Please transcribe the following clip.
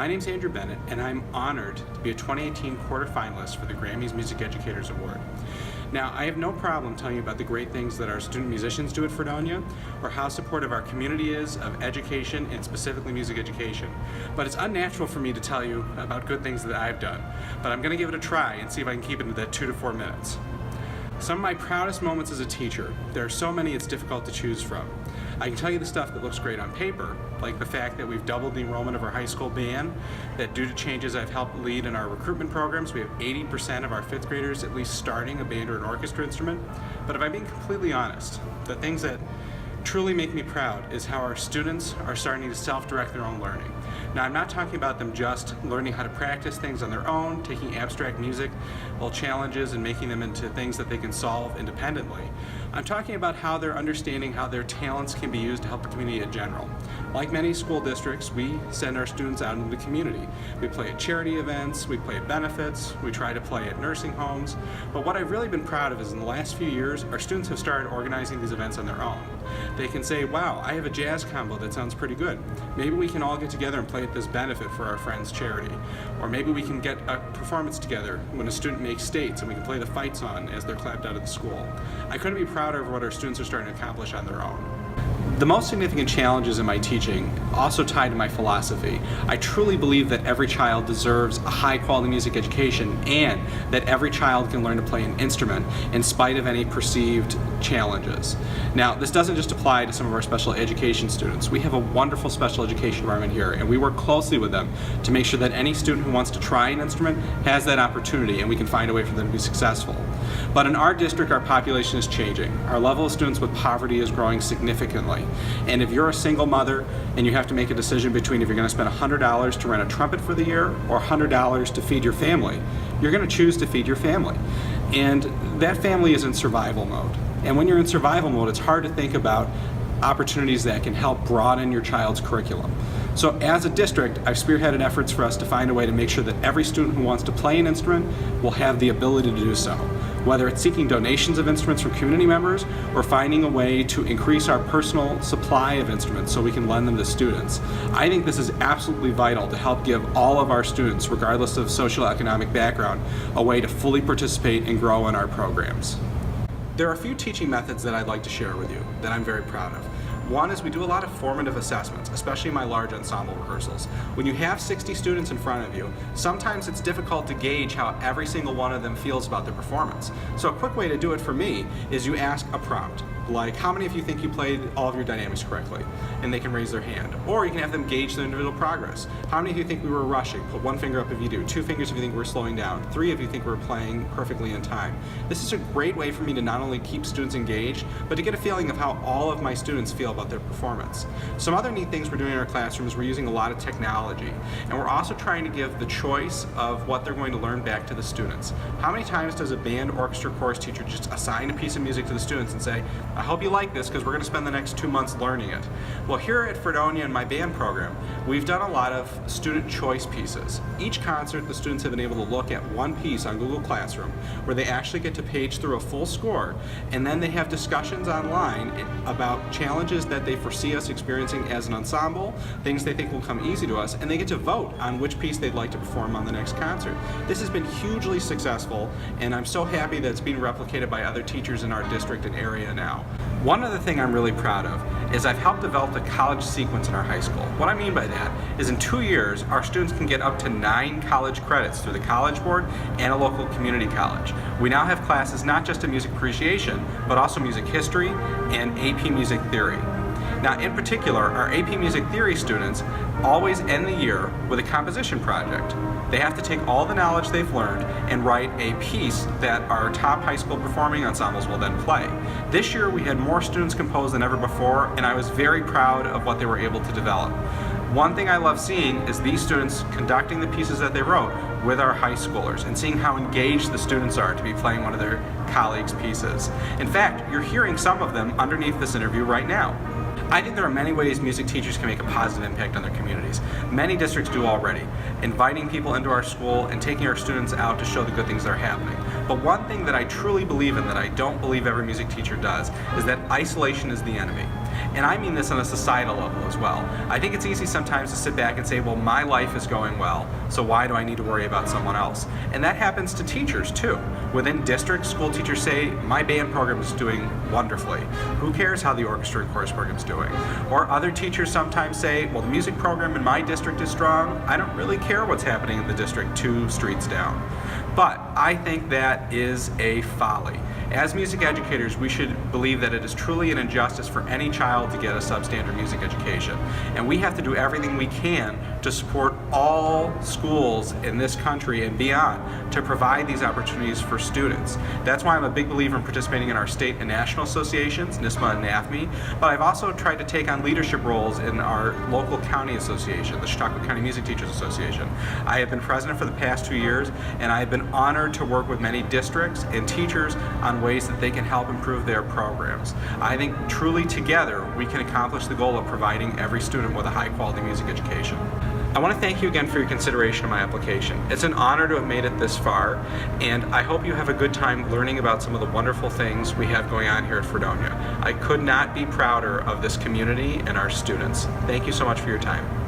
My name's Andrew Bennett, and I'm honored to be a 2018 quarterfinalist for the Grammy's Music Educators Award. Now, I have no problem telling you about the great things that our student musicians do at Fredonia, or how supportive our community is of education, and specifically music education. But it's unnatural for me to tell you about good things that I've done. But I'm going to give it a try and see if I can keep it to that 2 to 4 minutes. Some of my proudest moments as a teacher, there are so many it's difficult to choose from. I can tell you the stuff that looks great on paper, like the fact that we've doubled the enrollment of our high school band, that due to changes I've helped lead in our recruitment programs, we have 80% of our 5th graders at least starting a band or an orchestra instrument. But if I'm being completely honest, the things that truly make me proud is how our students are starting to self-direct their own learning. Now, I'm not talking about them just learning how to practice things on their own, taking abstract music, challenges, and making them into things that they can solve independently. I'm talking about how they're understanding how their talents can be used to help the community in general. Like many school districts, we send our students out into the community. We play at charity events, we play at benefits, we try to play at nursing homes. But what I've really been proud of is in the last few years, our students have started organizing these events on their own. They can say, wow, I have a jazz combo that sounds pretty good. Maybe we can all get together and play at this benefit for our friend's charity. Or maybe we can get a performance together when a student makes states and we can play the fight song as they're clapped out of the school. I couldn't be prouder of what our students are starting to accomplish on their own. The most significant challenges in my teaching also tie to my philosophy. I truly believe that every child deserves a high-quality music education and that every child can learn to play an instrument in spite of any perceived challenges. Now, this doesn't just apply to some of our special education students. We have a wonderful special education department here, and we work closely with them to make sure that any student who wants to try an instrument has that opportunity and we can find a way for them to be successful. But in our district, our population is changing. Our level of students with poverty is growing significantly. And if you're a single mother and you have to make a decision between if you're going to spend $100 to rent a trumpet for the year or $100 to feed your family, you're going to choose to feed your family. And that family is in survival mode. And when you're in survival mode, it's hard to think about opportunities that can help broaden your child's curriculum. So as a district, I've spearheaded efforts for us to find a way to make sure that every student who wants to play an instrument will have the ability to do so. Whether it's seeking donations of instruments from community members or finding a way to increase our personal supply of instruments so we can lend them to students. I think this is absolutely vital to help give all of our students, regardless of socioeconomic background, a way to fully participate and grow in our programs. There are a few teaching methods that I'd like to share with you that I'm very proud of. One is we do a lot of formative assessments, especially in my large ensemble rehearsals. When you have 60 students in front of you, sometimes it's difficult to gauge how every single one of them feels about their performance. So a quick way to do it for me is you ask a prompt, like how many of you think you played all of your dynamics correctly? And they can raise their hand. Or you can have them gauge their individual progress. How many of you think we were rushing? Put 1 finger up if you do, 2 fingers if you think we're slowing down, 3 if you think we're playing perfectly in time. This is a great way for me to not only keep students engaged, but to get a feeling of how all of my students feel about their performance. Some other neat things we're doing in our classrooms, we're using a lot of technology. And we're also trying to give the choice of what they're going to learn back to the students. How many times does a band, orchestra, chorus teacher just assign a piece of music to the students and say, I hope you like this because we're going to spend the next 2 months learning it. Well, here at Fredonia in my band program, we've done a lot of student choice pieces. Each concert, the students have been able to look at one piece on Google Classroom where they actually get to page through a full score, and then they have discussions online about challenges that they foresee us experiencing as an ensemble, things they think will come easy to us, and they get to vote on which piece they'd like to perform on the next concert. This has been hugely successful, and I'm so happy that it's being replicated by other teachers in our district and area now. One other thing I'm really proud of is I've helped develop the college sequence in our high school. What I mean by that is in 2 years, our students can get up to 9 college credits through the College Board and a local community college. We now have classes not just in music appreciation, but also music history and AP music theory. Now, in particular, our AP Music Theory students always end the year with a composition project. They have to take all the knowledge they've learned and write a piece that our top high school performing ensembles will then play. This year, we had more students compose than ever before, and I was very proud of what they were able to develop. One thing I love seeing is these students conducting the pieces that they wrote with our high schoolers and seeing how engaged the students are to be playing one of their colleagues' pieces. In fact, you're hearing some of them underneath this interview right now. I think there are many ways music teachers can make a positive impact on their communities. Many districts do already, inviting people into our school and taking our students out to show the good things that are happening. But one thing that I truly believe in that I don't believe every music teacher does is that isolation is the enemy. And I mean this on a societal level as well. I think it's easy sometimes to sit back and say, well, my life is going well, so why do I need to worry about someone else? And that happens to teachers too. Within districts, school teachers say, my band program is doing wonderfully. Who cares how the orchestra and chorus program is doing? Or other teachers sometimes say, well, the music program in my district is strong. I don't really care what's happening in the district 2 streets down. But I think that is a folly. As music educators, we should believe that it is truly an injustice for any child to get a substandard music education. And we have to do everything we can to support all schools in this country and beyond to provide these opportunities for students. That's why I'm a big believer in participating in our state and national associations, NISMA and NAFME, but I've also tried to take on leadership roles in our local county association, the Chautauqua County Music Teachers Association. I have been president for the past 2 years, and I have been honored to work with many districts and teachers on ways that they can help improve their programs. I think truly together we can accomplish the goal of providing every student with a high quality music education. I want to thank you again for your consideration of my application. It's an honor to have made it this far, and I hope you have a good time learning about some of the wonderful things we have going on here at Fredonia. I could not be prouder of this community and our students. Thank you so much for your time.